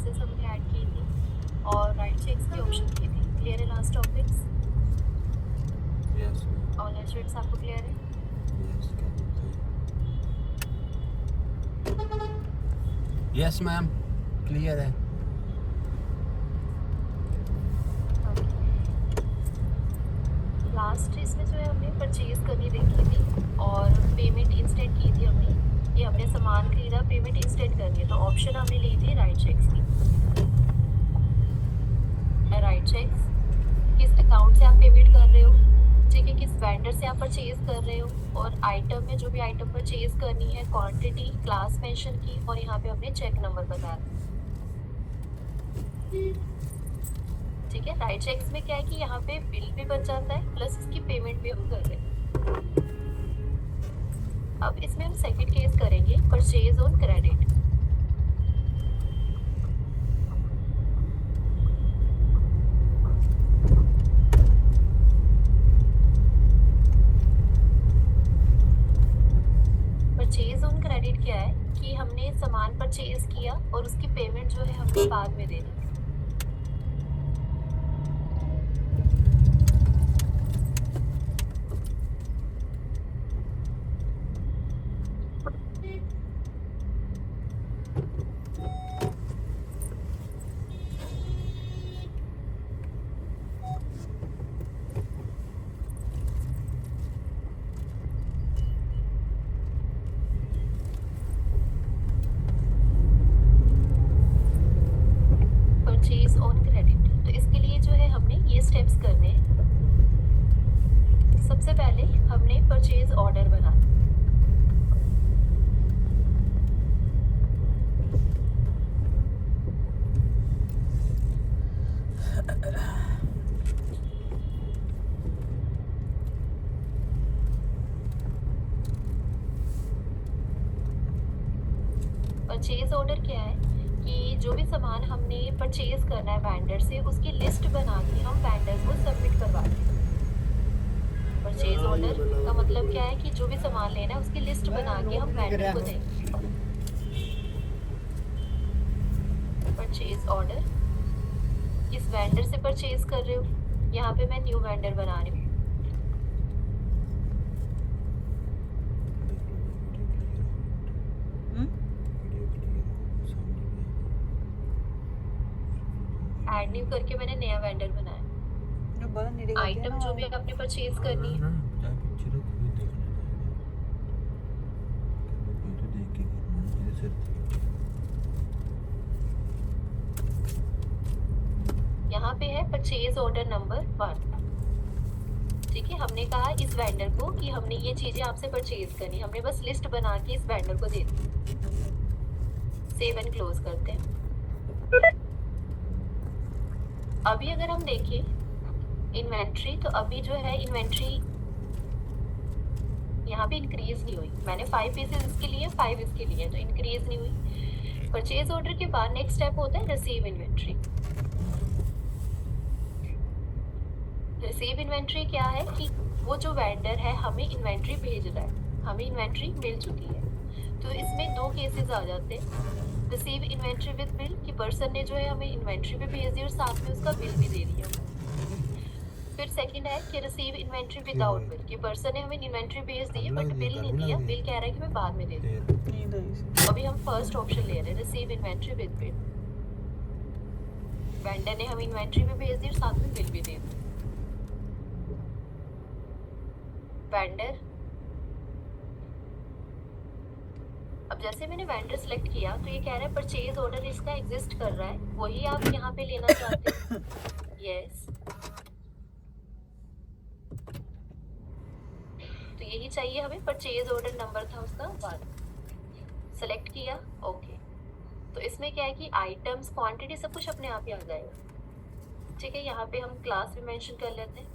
Access हमने add की थी और राइट चेक्स की ऑप्शन की थी। क्लियर है last topics? Yes all students आपको क्लियर है? यस मैम क्लियर है। लास्ट इसमें जो है हमने परचेज करनी देखी थी और पेमेंट इंस्टेंट की थी हमने, कि हमने सामान खरीदा, पेमेंट इंस्टेंट करनी है, तो ऑप्शन हमने ली थी राइट चेक्स की। राइट चेक्स किस अकाउंट से आप पेमेंट कर रहे हो, ठीक है, किस वेंडर से आप परचेज कर रहे हो, और आइटम में जो भी आइटम परचेज करनी है, क्वांटिटी, क्लास मेंशन की, और यहाँ पे हमने चेक नंबर बताया। ठीक है, राइट चेक्स में क्या है कि यहाँ पे बिल भी बन जाता है प्लस इसकी पेमेंट भी हम कर रहे हैं। अब इसमें हम सेकंड केस करेंगे, purchase on credit. Purchase on credit क्या है कि हमने सामान परचेज किया और उसकी पेमेंट जो है हमने बाद में देनी है। परचेज ऑन क्रेडिट, तो इसके लिए जो है हमने ये स्टेप्स करने हैं। सबसे पहले हमने परचेज ऑर्डर बनाना। परचेज ऑर्डर क्या है कि जो भी सामान हमने परचेज करना है वेंडर से, उसकी लिस्ट बना के हम वेंडर को सबमिट करवाते हैं। परचेज ऑर्डर का मतलब क्या है कि जो भी सामान लेना है उसकी लिस्ट बना के हम वेंडर को देंगे। परचेज ऑर्डर किस वेंडर से परचेज कर रहे हो, यहाँ पे मैं न्यू वेंडर बना रही हूँ। ऐड न्यू करके मैंने नया वेंडर बनाया। आइटम जो भी आपने परचेज करनी है, यहाँ पे है परचेज ऑर्डर नंबर 1। ठीक है, हमने कहा इस वेंडर को कि हमने ये चीजें आपसे परचेज करनी, हमने बस लिस्ट बना के इस वेंडर को दे दी। सेव एंड क्लोज करते हैं। अभी अगर हम देखें इन्वेंट्री, तो अभी जो है इन्वेंट्री यहाँ पे इंक्रीज नहीं हुई। मैंने 5 पीसेस इसके लिए, 5 इसके लिए, तो इंक्रीज नहीं हुई। परचेज ऑर्डर के बाद नेक्स्ट स्टेप होता है रिसीव इन्वेंट्री। रिसीव इन्वेंट्री क्या है कि वो जो वेंडर है हमें इन्वेंट्री भेज रहा है, हमें इन्वेंट्री मिल चुकी है। तो इसमें दो केसेस आ जाते हैं। रिसीव इन्वेंट्री विद बिल, कि पर्सन ने जो है हमें इन्वेंट्री भी भेज दी और साथ में उसका बिल भी दे दिया। फिर सेकंड है कि रिसीव इन्वेंट्री विदाउट बिल, कि पर्सन ने हमें इन्वेंट्री भेज दी है बट बिल नहीं दिया, बिल कह रहा है कि मैं बाद में दे दूँ। अभी हम फर्स्ट ऑप्शन ले रहे हैं, receive inventory with bill. Vendor ने हमें इन्वेंट्री भी भेज दी और साथ में बिल भी दे दी। वेंडर, अब जैसे मैंने वेंडर सेलेक्ट किया तो ये कह रहा है परचेज ऑर्डर इसका एग्जिस्ट कर रहा है, वही आप यहाँ पे लेना चाहते हैं? यस, तो यही चाहिए हमें। परचेज ऑर्डर नंबर था उसका 1, सेलेक्ट किया, ओके। तो इसमें क्या है कि आइटम्स, क्वांटिटी, सब कुछ अपने आप ही आ जाएगा। ठीक है, यहाँ पे हम क्लास भी मेंशन कर लेते हैं।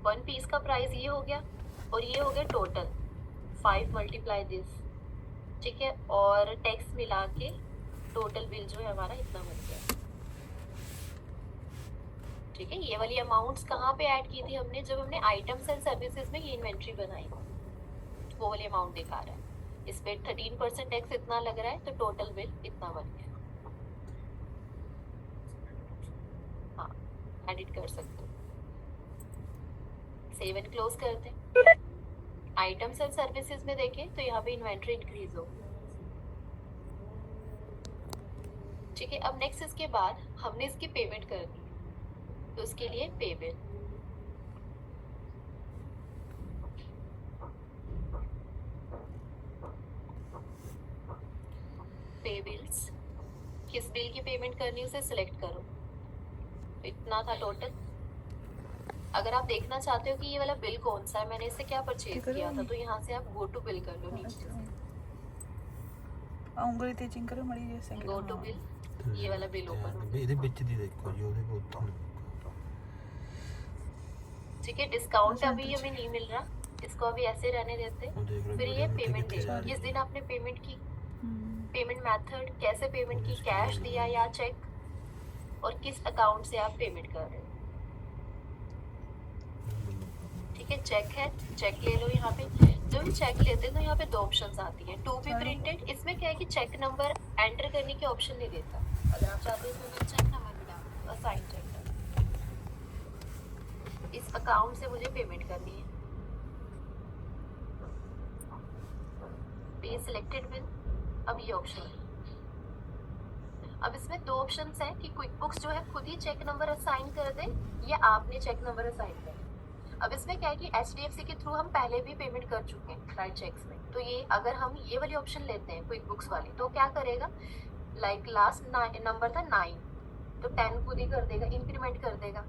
वन पीस का प्राइस ये हो गया और ये हो गया टोटल 5 मल्टीप्लाई दिस। ठीक है, और टैक्स मिला के टोटल बिल जो है हमारा इतना बन गया। ठीक है, ये वाली अमाउंट्स कहाँ पे ऐड की थी हमने, जब हमने आइटम्स एंड सर्विसेज में ये इन्वेंट्री बनाई, वो वाली अमाउंट दिखा रहा है। इस पे 13% टैक्स इतना लग रहा है, तो टोटल बिल इतना बन गया। हाँ, एडिट कर सकते हो। सेव एंड क्लोज करते हैं। आइटम्स एंड सर्विसेज में देखें तो यहाँ पे इन्वेंट्री इंक्रीज हो। ठीक है, अब नेक्स्ट इसके बाद हमने इसकी पेमेंट करनी है, तो उसके लिए पे बिल। पे बिल्स, किस बिल की पेमेंट करनी है उसे सिलेक्ट करो। तो इतना था टोटल। अगर आप देखना चाहते हो कि ये वाला बिल कौन सा है, मैंने इससे क्या परचेज किया था, तो यहाँ से आप गो टू बिल कर लो नीचे से। ਉਂਗਲੀ ਤੇ ਚਿੰਗ ਕਰੋ ਮੜੀ ਜੇ ਸੈਕਿੰਡ गो टू बिल, ये वाला बिल ओपन हो। ਇਹਦੇ ਵਿੱਚ ਦੀ ਦੇਖੋ ਜੀ ਉਹਦੇ ਕੋਲ ਉੱਥੋਂ ठीक है, डिस्काउंट अभी हमें नहीं मिल रहा, इसको अभी ऐसे रहने देते। ਉਹ ਦੇਖ ਲਓ फिर ये पेमेंट कितने डेट, किस दिन आपने पेमेंट की, पेमेंट मेथड, कैसे पेमेंट की, कैश दिया या चेक, और किस अकाउंट से आप पेमेंट कर रहे हो। ठीक है, चेक है, चेक ले लो। यहाँ पे जब हम चेक लेते हैं तो यहाँ पे दो ऑप्शंस आती है, टू बी प्रिंटेड। इसमें क्या है कि चेक नंबर एंटर करने की ऑप्शन नहीं देता। अगर आप चाहते हो तो चेक नंबर भी डाल दो, असाइन चेक कर। इस अकाउंट से मुझे पेमेंट करनी है, पे सिलेक्टेड विद, अब ये ऑप्शन है। अब इसमें दो ऑप्शंस हैं कि क्विक बुक्स जो है खुद ही चेक नंबर असाइन कर दे या आपने चेक नंबर असाइन कर। अब इसमें क्या है कि HDFC के थ्रू हम पहले भी पेमेंट कर चुके हैं राइट चेक्स में, तो ये अगर हम ये वाली ऑप्शन लेते हैं क्विक बुक्स वाली, तो क्या करेगा, लाइक लास्ट नंबर था 9, तो 10 खुद ही कर देगा, इंक्रीमेंट कर देगा।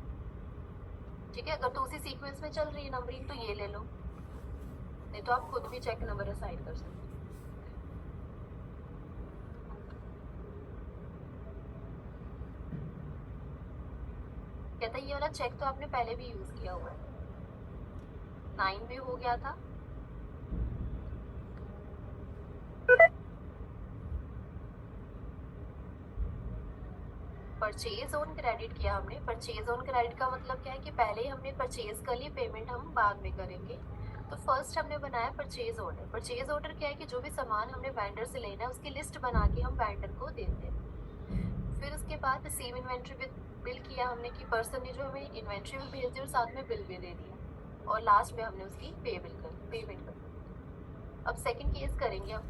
ठीक है, अगर तो उसी सीक्वेंस में चल रही है नंबरिंग तो ये ले लो, नहीं तो आप खुद भी चेक नंबर असाइन कर सकते हो। कहता है ये वाला चेक तो आपने पहले भी यूज किया हुआ है, 9 भी हो गया था। परचेज ऑन क्रेडिट किया हमने। परचेज ऑन क्रेडिट का मतलब क्या है कि पहले ही हमने परचेज कर ली, पेमेंट हम बाद में करेंगे। तो फर्स्ट हमने बनाया परचेज ऑर्डर। परचेज ऑर्डर क्या है कि जो भी सामान हमने वेंडर से लेना है उसकी लिस्ट बना के हम वेंडर को देते हैं। फिर उसके बाद रिसीव इन्वेंट्री विद बिल किया हमने कि पर्सन ने जो हमें इन्वेंट्री भी भेज दी और साथ में बिल भी दे दिया, और लास्ट में हमने उसकी पेमेंट कर। अब सेकंड केस करेंगे हम,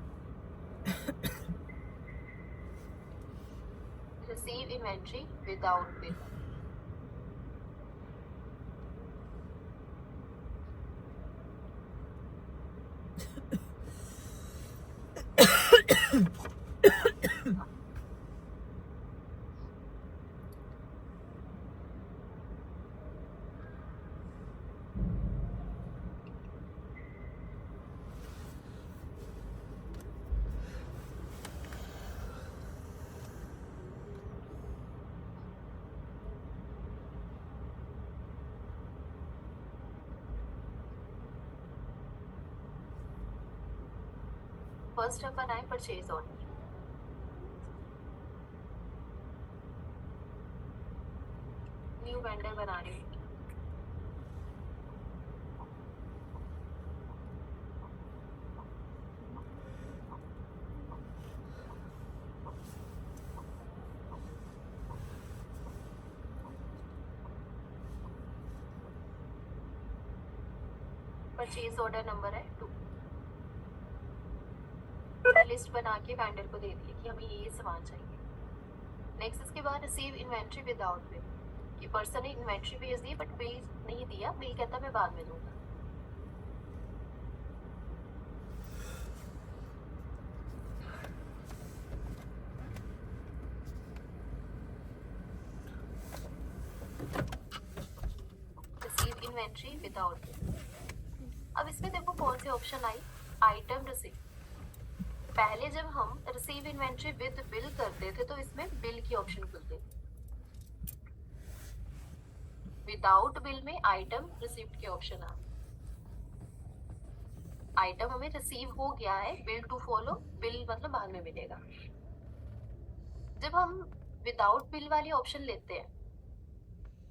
receive inventory without bill. First हम बनाए परचेज ऑर्डर। न्यू वेंडर बना रहे हैं। परचेज ऑर्डर नंबर है 2। लिस्ट बना के वेंडर को दे दिए कि हमें ये सामान चाहिए। नेक्स्ट इसके बाद रिसीव इन्वेंट्री विदाउट बिल, कि पर्सन ने इन्वेंट्री भेज दी बट बिल नहीं दिया, बिल कहता मैं बाद में दूंगा। Receive inventory without bill. अब इसमें देखो कौन सी ऑप्शन आई, आइटम रिसीव। पहले जब हम रिसीव इन्वेंट्री विद बिल करते थे तो इसमें बिल की ऑप्शन खुलती थी, विदाउट बिल में आइटम रिसीव्ड के ऑप्शन आ। आइटम हमें रिसीव हो गया है, बिल टू फॉलो, बिल मतलब बाद में मिलेगा। जब हम विदाउट बिल वाली ऑप्शन लेते हैं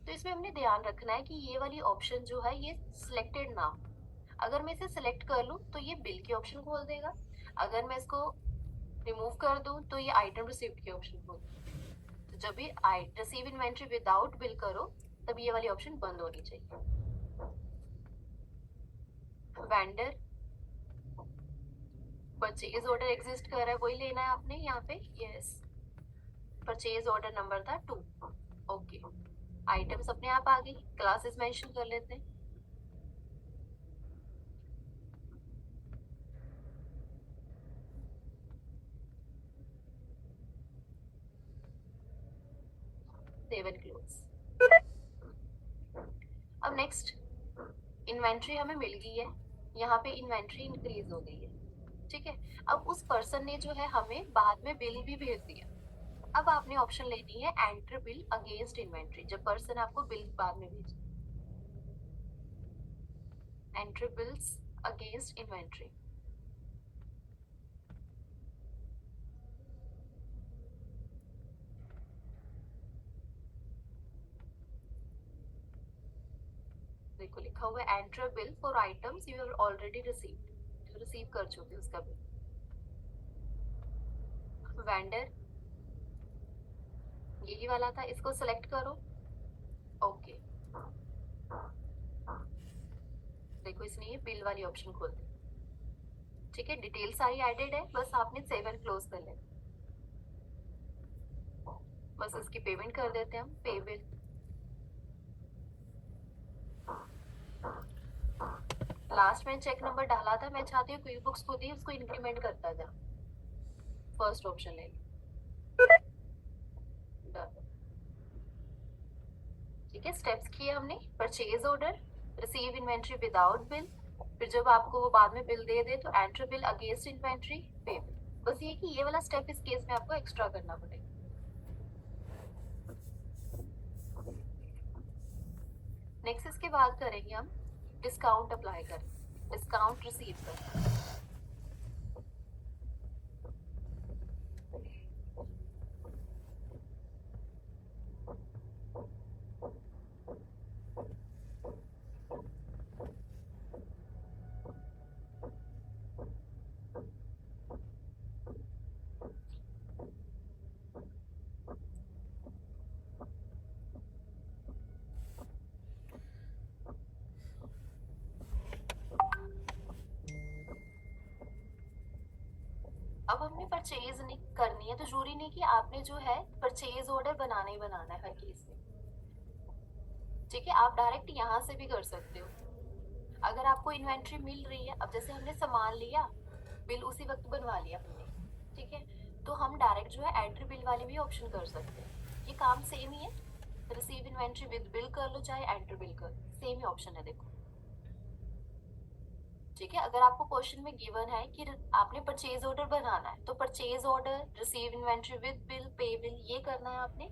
तो इसमें हमने ध्यान रखना है कि ये वाली ऑप्शन जो है ये सिलेक्टेड ना हो। अगर मैं इसे सिलेक्ट कर लूँ तो ये बिल के ऑप्शन खोल देगा, अगर मैं इसको रिमूव कर दूं तो ये आइटम रिसीव्ड के ऑप्शन खोल देगा। तो जब भी रिसीव इन्वेंट्री विदाउट बिल करो तब ये वाली ऑप्शन बंद होनी चाहिए। वेंडर परचेज ऑर्डर एग्जिस्ट कर रहा है, वही लेना है आपने यहाँ पे। यस, परचेज ऑर्डर नंबर था 2। ओके, आइटम्स अपने आप आ गई, क्लासेस मेंशन कर लेते हैं। Save and close. अब नेक्स्ट इन्वेंट्री हमें मिल गई है, यहाँ पे इन्वेंट्री इंक्रीज हो गई है, ठीक है। अब उस पर्सन ने जो है हमें बाद में बिल भी भेज दिया। अब आपने ऑप्शन लेनी है एंटर बिल अगेंस्ट इन्वेंट्री, जब पर्सन आपको बिल बाद में भेजे। Enter bills against inventory. देखो लिखा हुआ है enter bill for items you have already received, जो रिसीव कर चुके उसका बिल। वेंडर यही वाला था, इसको सिलेक्ट करो। ओके, देखो इसने ये बिल वाली ऑप्शन खोल दी, ठीक है। डिटेल सारी एडेड है, बस आपने सेव एंड क्लोज कर लेना। बस इसकी पेमेंट कर देते हैं हम, पे बिल। लास्ट में चेक नंबर डाला था, मैं चाहती हूँ क्विक बुक्स खुद ही उसको इंक्रीमेंट करता जा। फर्स्ट ऑप्शन ले डन, ठीक है। स्टेप्स किए हमने, purchase order, receive inventory without bill, फिर जब आपको वो बाद में बिल दे दे तो एंटर बिल अगेंस्ट इन्वेंट्री, पे बिल। बस ये कि ये वाला स्टेप इस केस में आपको एक्स्ट्रा करना पड़ेगा। नेक्स्ट इसके बाद करेंगे हम डिस्काउंट अप्लाई कर, डिस्काउंट रिसीव कर। अब हमने परचेज नहीं करनी है, तो जरूरी नहीं कि आपने जो है परचेज ऑर्डर बनाना ही बनाना है हर केस में, ठीक है। आप डायरेक्ट यहाँ से भी कर सकते हो। अगर आपको इन्वेंट्री मिल रही है, अब जैसे हमने सामान लिया, बिल उसी वक्त बनवा लिया हमने, ठीक है, तो हम डायरेक्ट जो है एंटर बिल वाली भी ऑप्शन कर सकते हैं। ये काम सेम ही है, रिसीव इन्वेंट्री विद बिल कर लो चाहे एंटर बिल कर लो, सेम ही ऑप्शन है देखो, ठीक है। अगर आपको क्वेश्चन में गिवन है कि आपने परचेज ऑर्डर बनाना है, तो purchase order, receive inventory with bill, पे बिल, ये करना है आपने।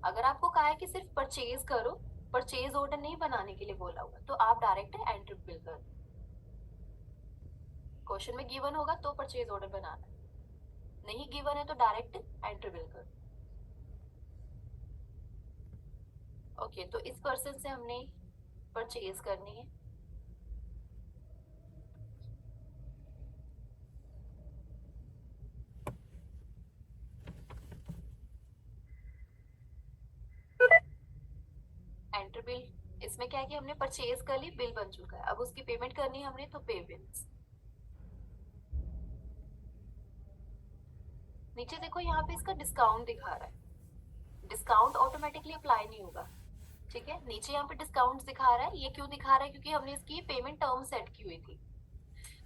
अगर आपको कहा है कि सिर्फ परचेज करो, परचेज ऑर्डर नहीं बनाने के लिए बोला हुआ, तो आप डायरेक्ट एंटर बिल कर, क्वेश्चन में गिवन होगा तो परचेज ऑर्डर बनाना है, नहीं गिवन है तो डायरेक्ट एंटर बिल कर। ओके, तो इस पर्सन से हमने परचेज करनी है। एंटर बिल, इसमें क्या है कि हमने परचेज कर ली, बिल बन चुका है, अब उसकी पेमेंट करनी है हमने, तो पे बिल्स। नीचे देखो यहाँ पे इसका डिस्काउंट दिखा रहा है, डिस्काउंट ऑटोमेटिकली अप्लाई नहीं होगा, ठीक है। नीचे यहाँ पे डिस्काउंट दिखा रहा है, ये क्यों दिखा रहा है, क्योंकि हमने इसकी पेमेंट टर्म सेट की हुई थी।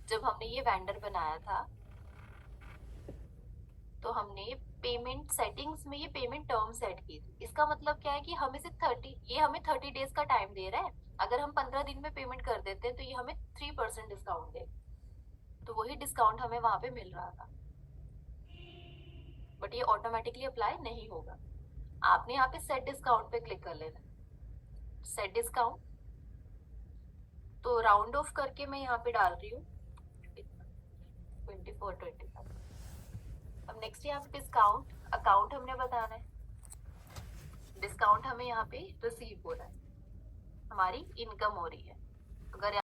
जब हमने ये वेंडर बनाया था तो हमने पेमेंट सेटिंग्स में ये पेमेंट टर्म सेट की थी। इसका मतलब क्या है कि हमें से 30, ये हमें 30 डेज का टाइम दे रहा है, अगर हम 15 दिन में पेमेंट कर देते हैं तो ये हमें 3% डिस्काउंट दे, तो वही डिस्काउंट हमें वहां पे मिल रहा था, बट ये ऑटोमेटिकली अप्लाई नहीं होगा। आपने यहाँ पे सेट डिस्काउंट पे क्लिक कर लेना, सेट डिस्काउंट, तो राउंड ऑफ करके मैं यहाँ पे डाल रही हूँ 24-25। अब नेक्स्ट यहाँ पे डिस्काउंट अकाउंट हमने बताना है, डिस्काउंट हमें यहाँ पे रिसीव हो रहा है, हमारी इनकम हो रही है। अगर